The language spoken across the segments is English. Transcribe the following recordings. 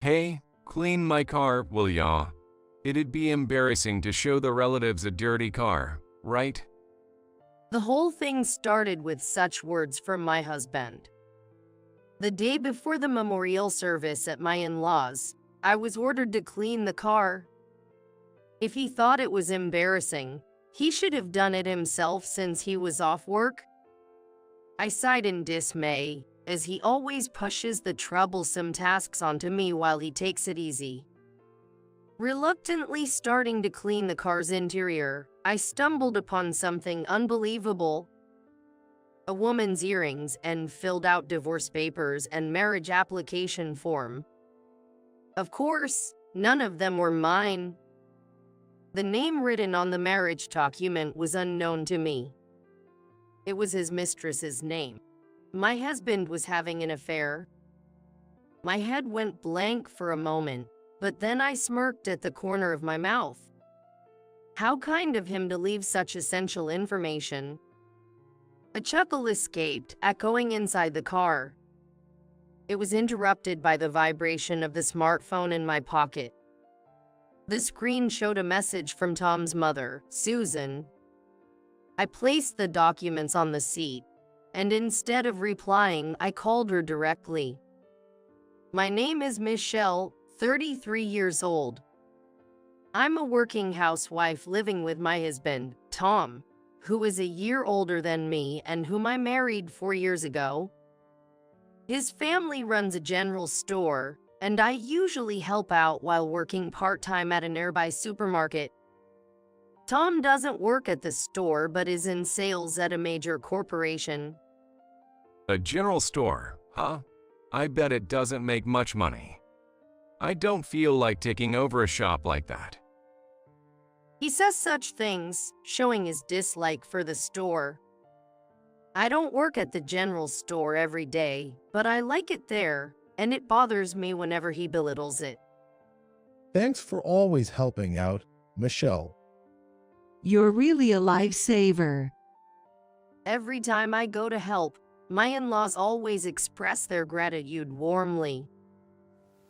Hey, clean my car, will ya? It'd be embarrassing to show the relatives a dirty car, right? The whole thing started with such words from my husband. The day before the memorial service at my in-laws, I was ordered to clean the car. If he thought it was embarrassing, he should have done it himself since he was off work. I sighed in dismay, as he always pushes the troublesome tasks onto me while he takes it easy. Reluctantly starting to clean the car's interior, I stumbled upon something unbelievable. A woman's earrings and filled out divorce papers and marriage application form. Of course, none of them were mine. The name written on the marriage document was unknown to me. It was his mistress's name. My husband was having an affair. My head went blank for a moment, but then I smirked at the corner of my mouth. How kind of him to leave such essential information. A chuckle escaped, echoing inside the car. It was interrupted by the vibration of the smartphone in my pocket. The screen showed a message from Tom's mother, Susan. I placed the documents on the seat, and instead of replying, I called her directly. My name is Michelle, 33 years old. I'm a working housewife living with my husband, Tom, who is a year older than me and whom I married 4 years ago. His family runs a general store, and I usually help out while working part-time at a nearby supermarket. Tom doesn't work at the store but is in sales at a major corporation. A general store, huh? I bet it doesn't make much money. I don't feel like taking over a shop like that. He says such things, showing his dislike for the store. I don't work at the general store every day, but I like it there, and it bothers me whenever he belittles it. Thanks for always helping out, Michelle. You're really a lifesaver. Every time I go to help, my in-laws always express their gratitude warmly.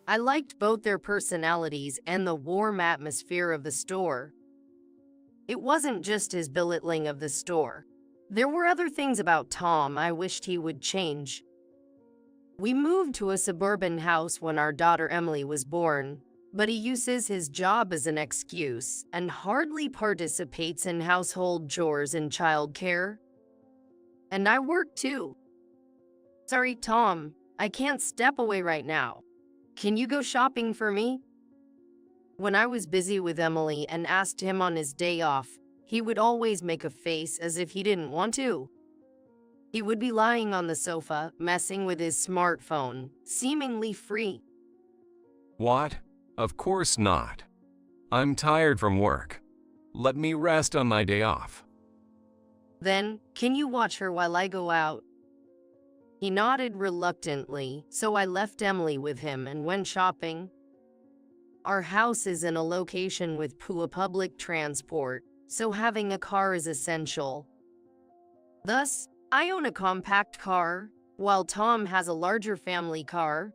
I liked both their personalities and the warm atmosphere of the store. It wasn't just his belittling of the store. There were other things about Tom I wished he would change. We moved to a suburban house when our daughter Emily was born, but he uses his job as an excuse and hardly participates in household chores and childcare. And I work too. Sorry, Tom, I can't step away right now. Can you go shopping for me? When I was busy with Emily and asked him on his day off, he would always make a face as if he didn't want to. He would be lying on the sofa, messing with his smartphone, seemingly free. What? Of course not. I'm tired from work. Let me rest on my day off. Then, can you watch her while I go out? He nodded reluctantly, so I left Emily with him and went shopping. Our house is in a location with poor public transport, so having a car is essential. Thus, I own a compact car, while Tom has a larger family car.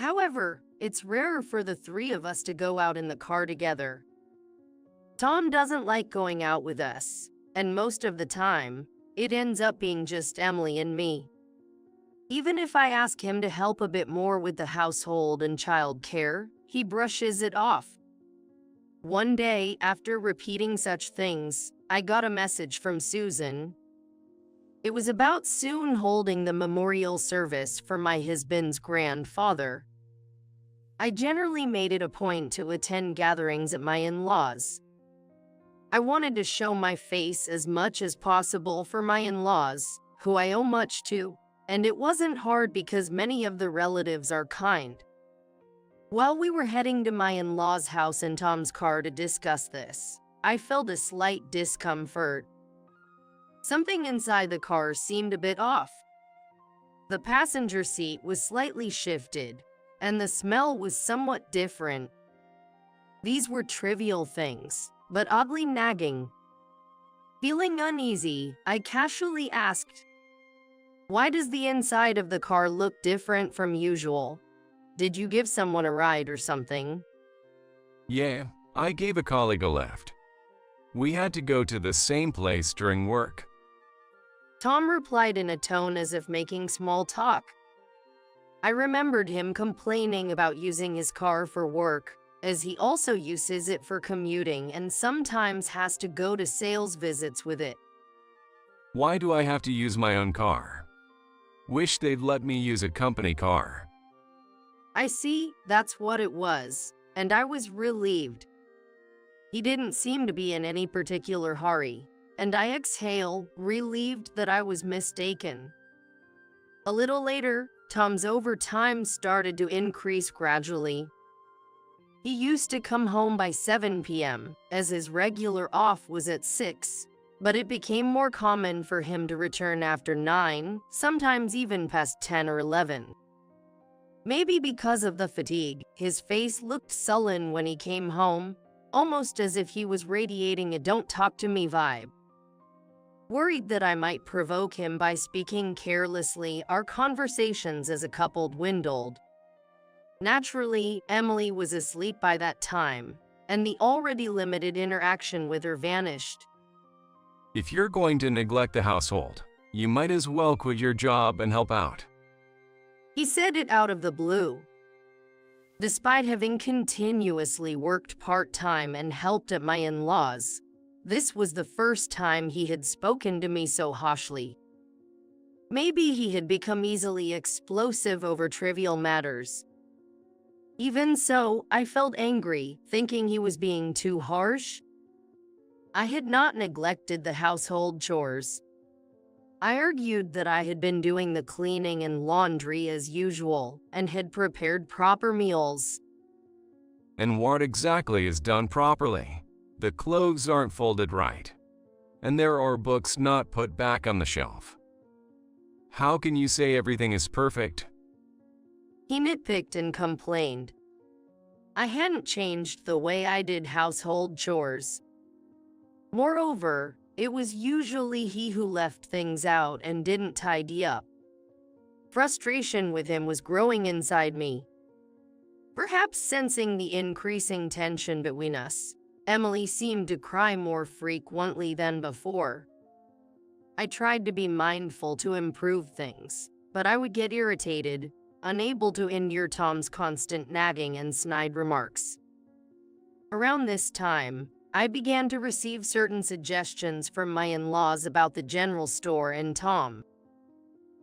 However, it's rare for the three of us to go out in the car together. Tom doesn't like going out with us, and most of the time, it ends up being just Emily and me. Even if I ask him to help a bit more with the household and child care, he brushes it off. One day, after repeating such things, I got a message from Susan. It was about soon holding the memorial service for my husband's grandfather. I generally made it a point to attend gatherings at my in-laws. I wanted to show my face as much as possible for my in-laws, who I owe much to, and it wasn't hard because many of the relatives are kind. While we were heading to my in-laws' house in Tom's car to discuss this, I felt a slight discomfort. Something inside the car seemed a bit off. The passenger seat was slightly shifted, and the smell was somewhat different. These were trivial things, but oddly nagging. Feeling uneasy, I casually asked, "Why does the inside of the car look different from usual?" Did you give someone a ride or something? Yeah, I gave a colleague a lift. We had to go to the same place during work. Tom replied in a tone as if making small talk. I remembered him complaining about using his car for work, as he also uses it for commuting and sometimes has to go to sales visits with it. Why do I have to use my own car? Wish they'd let me use a company car. I see, that's what it was, and I was relieved. He didn't seem to be in any particular hurry, and I exhale, relieved that I was mistaken. A little later, Tom's overtime started to increase gradually. He used to come home by 7 p.m., as his regular off was at 6, but it became more common for him to return after 9, sometimes even past 10 or 11. Maybe because of the fatigue, his face looked sullen when he came home, almost as if he was radiating a "don't talk to me" vibe. Worried that I might provoke him by speaking carelessly, our conversations as a couple dwindled. Naturally, Emily was asleep by that time, and the already limited interaction with her vanished. If you're going to neglect the household, you might as well quit your job and help out. He said it out of the blue. Despite having continuously worked part-time and helped at my in-laws, this was the first time he had spoken to me so harshly. Maybe he had become easily explosive over trivial matters. Even so, I felt angry, thinking he was being too harsh. I had not neglected the household chores. I argued that I had been doing the cleaning and laundry as usual and had prepared proper meals. And what exactly is done properly? The clothes aren't folded right, and there are books not put back on the shelf. How can you say everything is perfect? He nitpicked and complained. I hadn't changed the way I did household chores. Moreover, it was usually he who left things out and didn't tidy up. Frustration with him was growing inside me. Perhaps sensing the increasing tension between us, Emily seemed to cry more frequently than before. I tried to be mindful to improve things, but I would get irritated, unable to endure Tom's constant nagging and snide remarks. Around this time, I began to receive certain suggestions from my in-laws about the general store and Tom.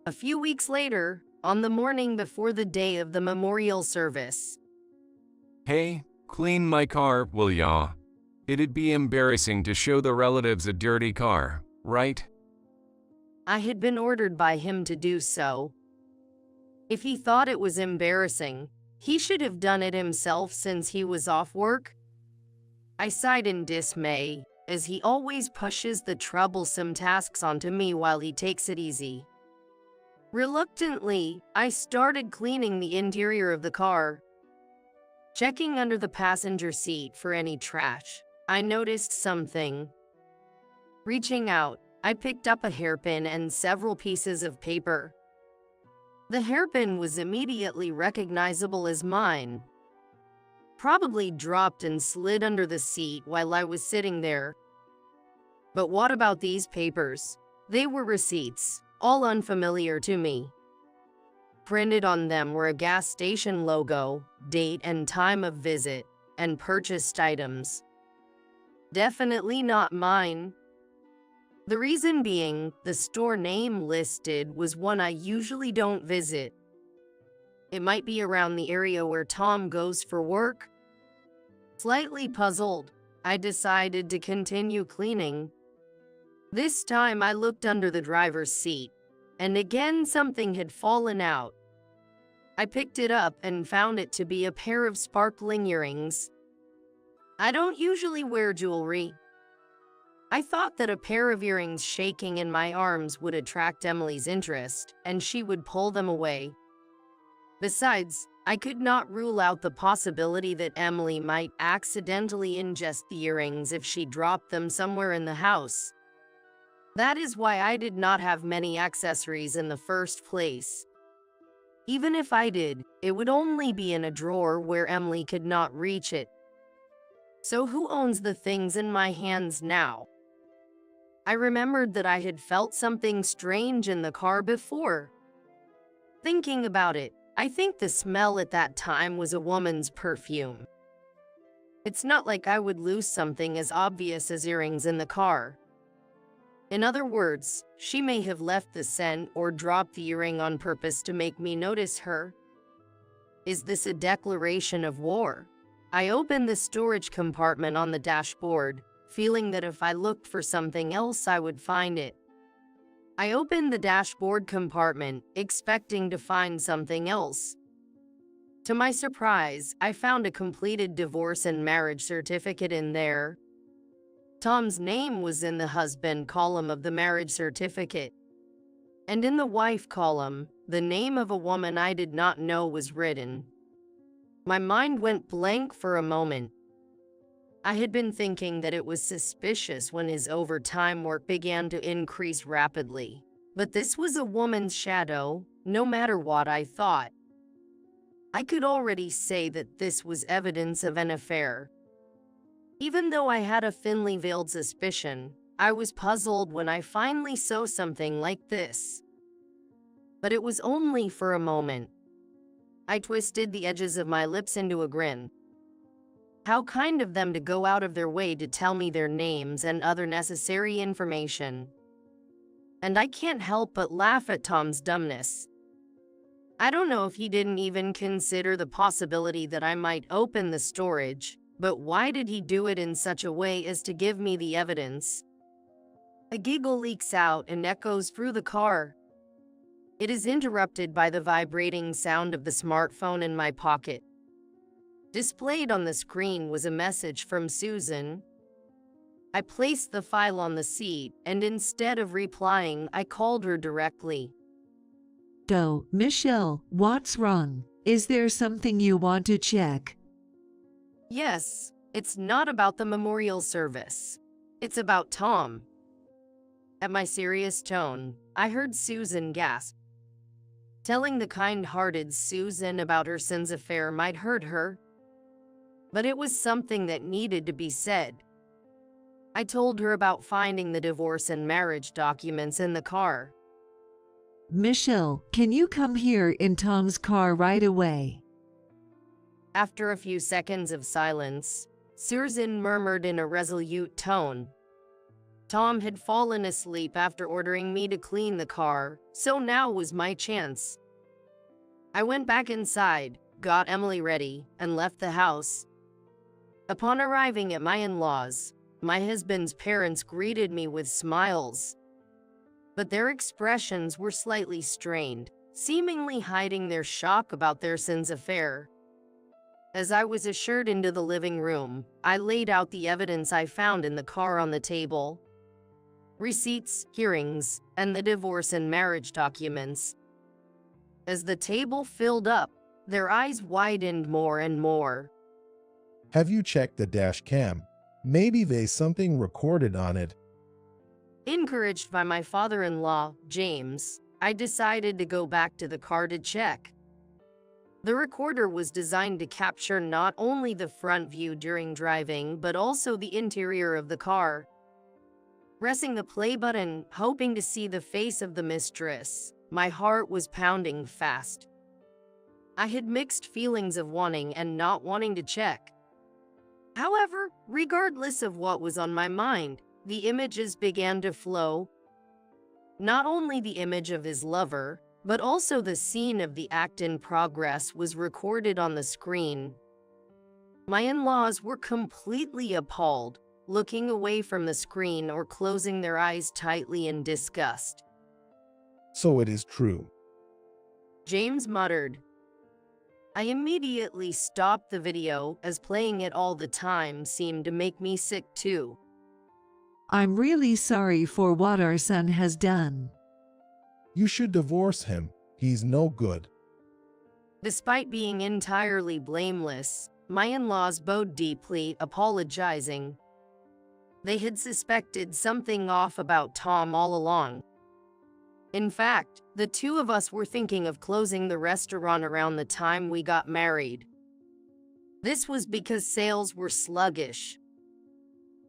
A few weeks later, on the morning before the day of the memorial service. Hey, clean my car, will ya? It'd be embarrassing to show the relatives a dirty car, right? I had been ordered by him to do so. If he thought it was embarrassing, he should have done it himself since he was off work. I sighed in dismay, as he always pushes the troublesome tasks onto me while he takes it easy. Reluctantly, I started cleaning the interior of the car. Checking under the passenger seat for any trash, I noticed something. Reaching out, I picked up a hairpin and several pieces of paper. The hairpin was immediately recognizable as mine. Probably dropped and slid under the seat while I was sitting there. But what about these papers? They were receipts, all unfamiliar to me. Printed on them were a gas station logo, date and time of visit, and purchased items. Definitely not mine. The reason being, the store name listed was one I usually don't visit. It might be around the area where Tom goes for work. Slightly puzzled, I decided to continue cleaning. This time I looked under the driver's seat, and again something had fallen out. I picked it up and found it to be a pair of sparkling earrings. I don't usually wear jewelry. I thought that a pair of earrings shaking in my arms would attract Emily's interest, and she would pull them away. Besides, I could not rule out the possibility that Emily might accidentally ingest the earrings if she dropped them somewhere in the house. That is why I did not have many accessories in the first place. Even if I did, it would only be in a drawer where Emily could not reach it. So who owns the things in my hands now? I remembered that I had felt something strange in the car before. Thinking about it, I think the smell at that time was a woman's perfume. It's not like I would lose something as obvious as earrings in the car. In other words, she may have left the scent or dropped the earring on purpose to make me notice her. Is this a declaration of war? I opened the storage compartment on the dashboard, feeling that if I looked for something else I would find it. I opened the dashboard compartment, expecting to find something else. To my surprise, I found a completed divorce and marriage certificate in there. Tom's name was in the husband column of the marriage certificate. And in the wife column, the name of a woman I did not know was written. My mind went blank for a moment. I had been thinking that it was suspicious when his overtime work began to increase rapidly. But this was a woman's shadow, no matter what I thought. I could already say that this was evidence of an affair. Even though I had a thinly veiled suspicion, I was puzzled when I finally saw something like this. But it was only for a moment. I twisted the edges of my lips into a grin. How kind of them to go out of their way to tell me their names and other necessary information. And I can't help but laugh at Tom's dumbness. I don't know if he didn't even consider the possibility that I might open the storage, but why did he do it in such a way as to give me the evidence? A giggle leaks out and echoes through the car. It is interrupted by the vibrating sound of the smartphone in my pocket. Displayed on the screen was a message from Susan. I placed the file on the seat, and instead of replying, I called her directly. Michelle, what's wrong? Is there something you want to check? Yes, it's not about the memorial service. It's about Tom. At my serious tone, I heard Susan gasp. Telling the kind-hearted Susan about her son's affair might hurt her, but it was something that needed to be said. I told her about finding the divorce and marriage documents in the car. Michelle, can you come here in Tom's car right away? After a few seconds of silence, Susan murmured in a resolute tone. Tom had fallen asleep after ordering me to clean the car, so now was my chance. I went back inside, got Emily ready, and left the house. Upon arriving at my in-laws, my husband's parents greeted me with smiles. But their expressions were slightly strained, seemingly hiding their shock about their son's affair. As I was ushered into the living room, I laid out the evidence I found in the car on the table. Receipts, hearings, and the divorce and marriage documents. As the table filled up, their eyes widened more and more. Have you checked the dash cam? Maybe there's something recorded on it. Encouraged by my father-in-law, James, I decided to go back to the car to check. The recorder was designed to capture not only the front view during driving, but also the interior of the car. Pressing the play button, hoping to see the face of the mistress, my heart was pounding fast. I had mixed feelings of wanting and not wanting to check. However, regardless of what was on my mind, the images began to flow. Not only the image of his lover, but also the scene of the act in progress was recorded on the screen. My in-laws were completely appalled, looking away from the screen or closing their eyes tightly in disgust. So it is true. James muttered. I immediately stopped the video, as playing it all the time seemed to make me sick too. I'm really sorry for what our son has done. You should divorce him. He's no good. Despite being entirely blameless, my in-laws bowed deeply, apologizing. They had suspected something off about Tom all along. In fact, the two of us were thinking of closing the restaurant around the time we got married. This was because sales were sluggish.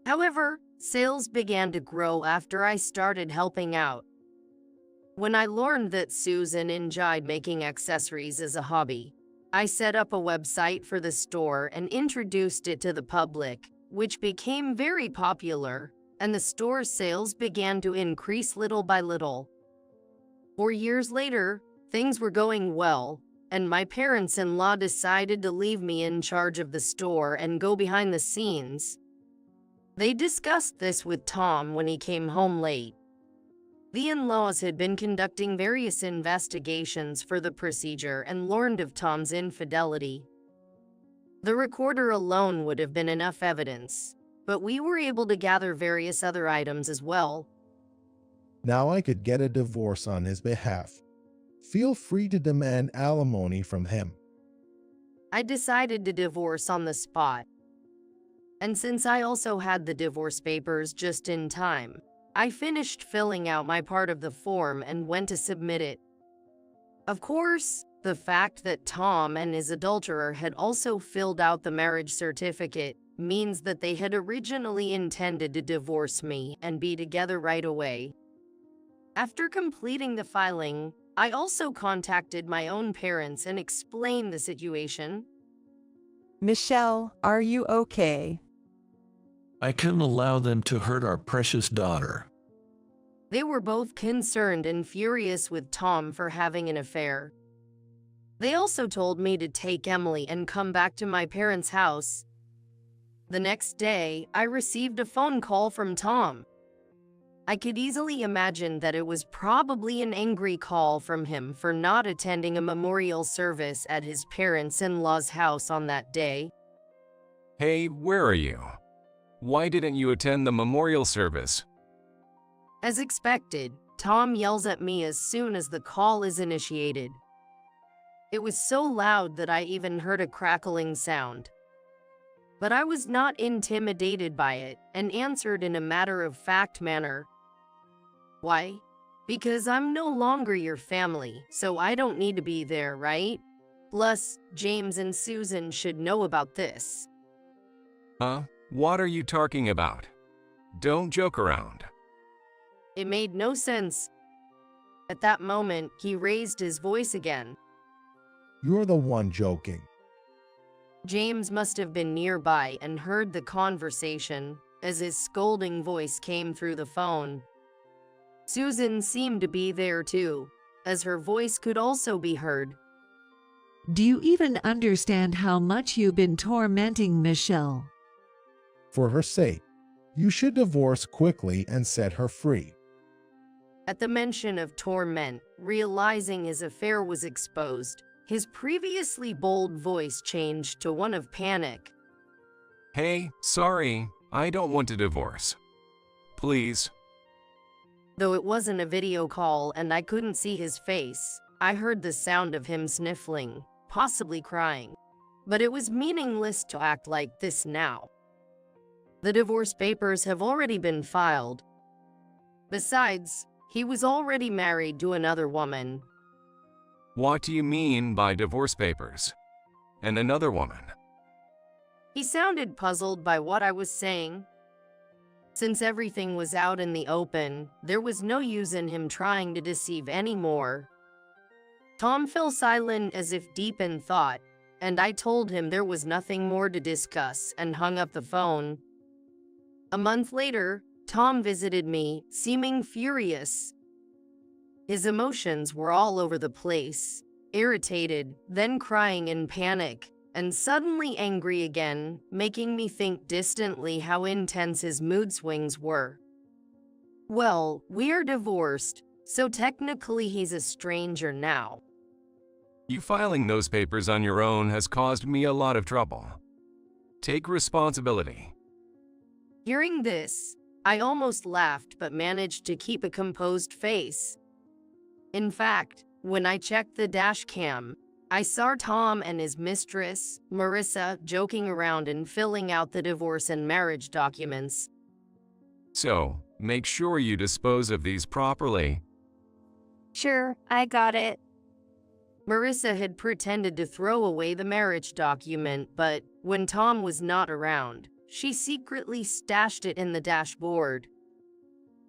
However, sales began to grow after I started helping out. When I learned that Susan enjoyed making accessories as a hobby, I set up a website for the store and introduced it to the public, which became very popular, and the store's sales began to increase little by little. 4 years later, things were going well, and my parents-in-law decided to leave me in charge of the store and go behind the scenes. They discussed this with Tom when he came home late. The in-laws had been conducting various investigations for the procedure and learned of Tom's infidelity. The recorder alone would have been enough evidence, but we were able to gather various other items as well. Now I could get a divorce on his behalf. Feel free to demand alimony from him. I decided to divorce on the spot. And since I also had the divorce papers just in time, I finished filling out my part of the form and went to submit it. Of course, the fact that Tom and his adulterer had also filled out the marriage certificate means that they had originally intended to divorce me and be together right away. After completing the filing, I also contacted my own parents and explained the situation. Michelle, are you okay? I couldn't allow them to hurt our precious daughter. They were both concerned and furious with Tom for having an affair. They also told me to take Emily and come back to my parents' house. The next day, I received a phone call from Tom. I could easily imagine that it was probably an angry call from him for not attending a memorial service at his parents-in-law's house on that day. Hey, where are you? Why didn't you attend the memorial service? As expected, Tom yells at me as soon as the call is initiated. It was so loud that I even heard a crackling sound. But I was not intimidated by it and answered in a matter-of-fact manner. Why? Because I'm no longer your family, so I don't need to be there, right? Plus, James and Susan should know about this. Huh? What are you talking about? Don't joke around. It made no sense. At that moment, he raised his voice again. You're the one joking. James must have been nearby and heard the conversation, as his scolding voice came through the phone. Susan seemed to be there too, as her voice could also be heard. Do you even understand how much you've been tormenting Michelle? For her sake, you should divorce quickly and set her free. At the mention of torment, realizing his affair was exposed, his previously bold voice changed to one of panic. Hey, sorry, I don't want to divorce. Please. Though it wasn't a video call and I couldn't see his face, I heard the sound of him sniffling, possibly crying. But it was meaningless to act like this now. The divorce papers have already been filed. Besides, he was already married to another woman. What do you mean by divorce papers? And another woman? He sounded puzzled by what I was saying. Since everything was out in the open, there was no use in him trying to deceive anymore. Tom fell silent as if deep in thought, and I told him there was nothing more to discuss and hung up the phone. A month later, Tom visited me, seeming furious. His emotions were all over the place, irritated, then crying in panic, and suddenly angry again, making me think distantly how intense his mood swings were. Well, we're divorced, so technically he's a stranger now. You filing those papers on your own has caused me a lot of trouble. Take responsibility. Hearing this, I almost laughed but managed to keep a composed face. In fact, when I checked the dash cam, I saw Tom and his mistress, Marissa, joking around and filling out the divorce and marriage documents. So, make sure you dispose of these properly. Sure, I got it. Marissa had pretended to throw away the marriage document, but when Tom was not around, she secretly stashed it in the dashboard.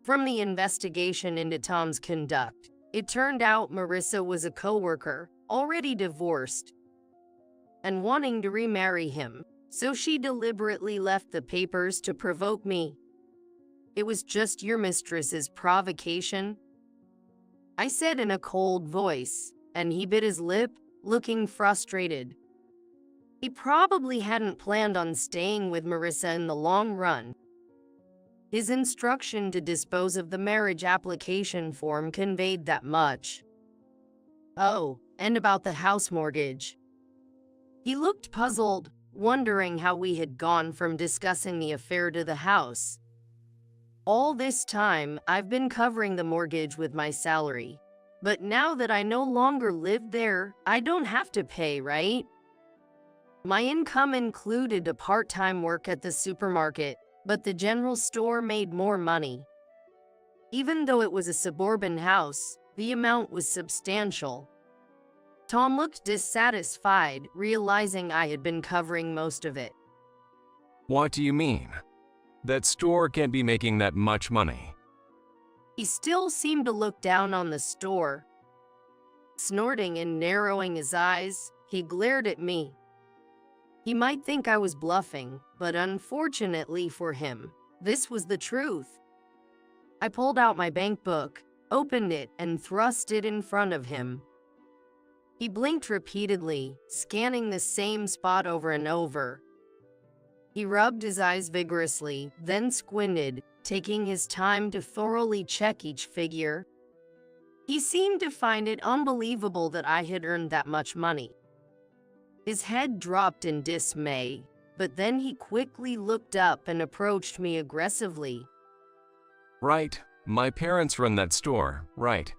From the investigation into Tom's conduct, it turned out Marissa was a coworker, already divorced, and wanting to remarry him, so she deliberately left the papers to provoke me. It was just your mistress's provocation, I said in a cold voice, and he bit his lip, looking frustrated. He probably hadn't planned on staying with Marissa in the long run. His instruction to dispose of the marriage application form conveyed that much. Oh, and about the house mortgage. He looked puzzled, wondering how we had gone from discussing the affair to the house. All this time, I've been covering the mortgage with my salary. But now that I no longer live there, I don't have to pay, right? My income included a part-time work at the supermarket, but the general store made more money. Even though it was a suburban house, the amount was substantial. Tom looked dissatisfied, realizing I had been covering most of it. What do you mean? That store can't be making that much money. He still seemed to look down on the store. Snorting and narrowing his eyes, he glared at me. He might think I was bluffing, but unfortunately for him, this was the truth. I pulled out my bank book, opened it, and thrust it in front of him. He blinked repeatedly, scanning the same spot over and over. He rubbed his eyes vigorously, then squinted, taking his time to thoroughly check each figure. He seemed to find it unbelievable that I had earned that much money. His head dropped in dismay, but then he quickly looked up and approached me aggressively. Right, my parents run that store, right?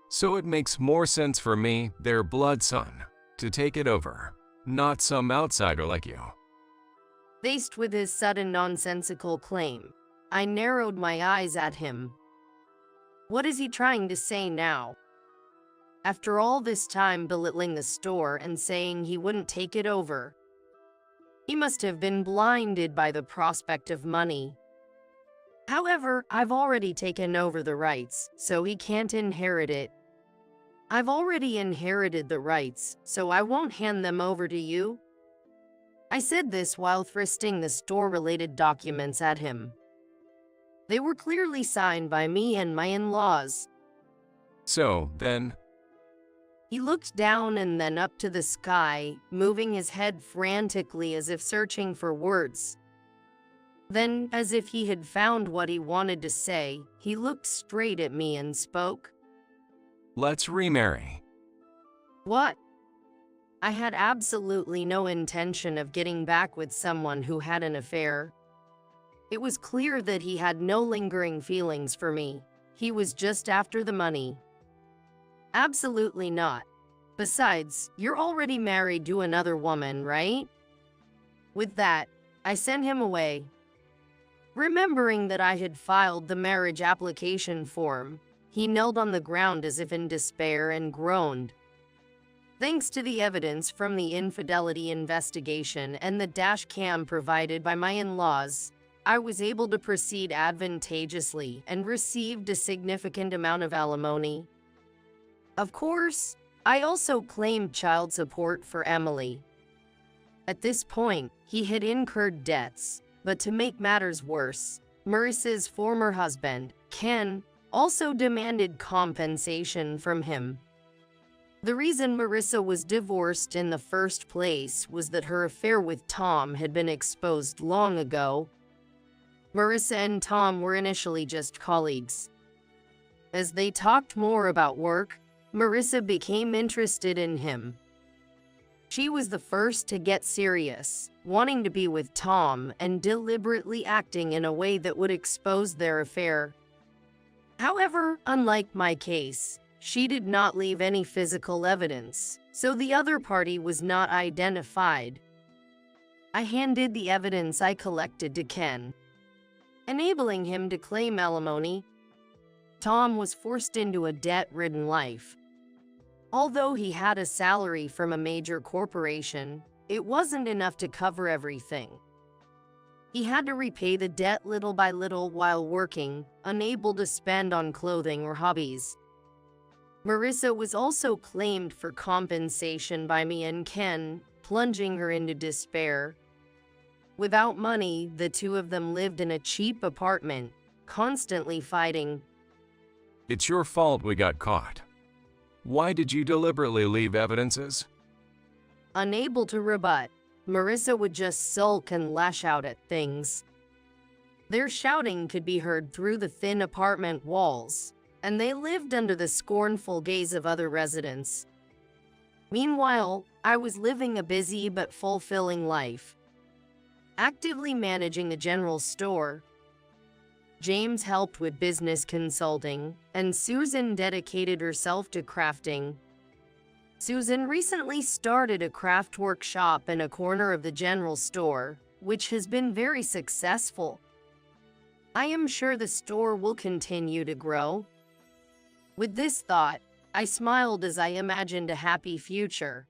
So it makes more sense for me, their blood son, to take it over, not some outsider like you. Faced with his sudden nonsensical claim, I narrowed my eyes at him. What is he trying to say now? After all this time belittling the store and saying he wouldn't take it over, he must have been blinded by the prospect of money. However, I've already taken over the rights, so he can't inherit it. I've already inherited the rights, so I won't hand them over to you. I said this while thrusting the store-related documents at him. They were clearly signed by me and my in-laws. So, then? He looked down and then up to the sky, moving his head frantically as if searching for words. Then, as if he had found what he wanted to say, he looked straight at me and spoke. Let's remarry. What? I had absolutely no intention of getting back with someone who had an affair. It was clear that he had no lingering feelings for me. He was just after the money. Absolutely not. Besides, you're already married to another woman, right? With that, I sent him away. Remembering that I had filed the marriage application form, he knelt on the ground as if in despair and groaned. Thanks to the evidence from the infidelity investigation and the dash cam provided by my in-laws, I was able to proceed advantageously and received a significant amount of alimony. Of course, I also claimed child support for Emily. At this point, he had incurred debts, but to make matters worse, Marissa's former husband, Ken, also demanded compensation from him. The reason Marissa was divorced in the first place was that her affair with Tom had been exposed long ago. Marissa and Tom were initially just colleagues. As they talked more about work, Marissa became interested in him. She was the first to get serious, wanting to be with Tom and deliberately acting in a way that would expose their affair. However, unlike my case, she did not leave any physical evidence, so the other party was not identified. I handed the evidence I collected to Ken, enabling him to claim alimony. Tom was forced into a debt-ridden life. Although he had a salary from a major corporation, it wasn't enough to cover everything. He had to repay the debt little by little while working, unable to spend on clothing or hobbies. Marissa was also claimed for compensation by me and Ken, plunging her into despair. Without money, the two of them lived in a cheap apartment, constantly fighting. It's your fault we got caught. Why did you deliberately leave evidences? Unable to rebut, Marissa would just sulk and lash out at things. Their shouting could be heard through the thin apartment walls, and they lived under the scornful gaze of other residents. Meanwhile, I was living a busy but fulfilling life, actively managing the general store. James helped with business consulting, and Susan dedicated herself to crafting. Susan recently started a craft workshop in a corner of the general store, which has been very successful. I am sure the store will continue to grow. With this thought, I smiled as I imagined a happy future.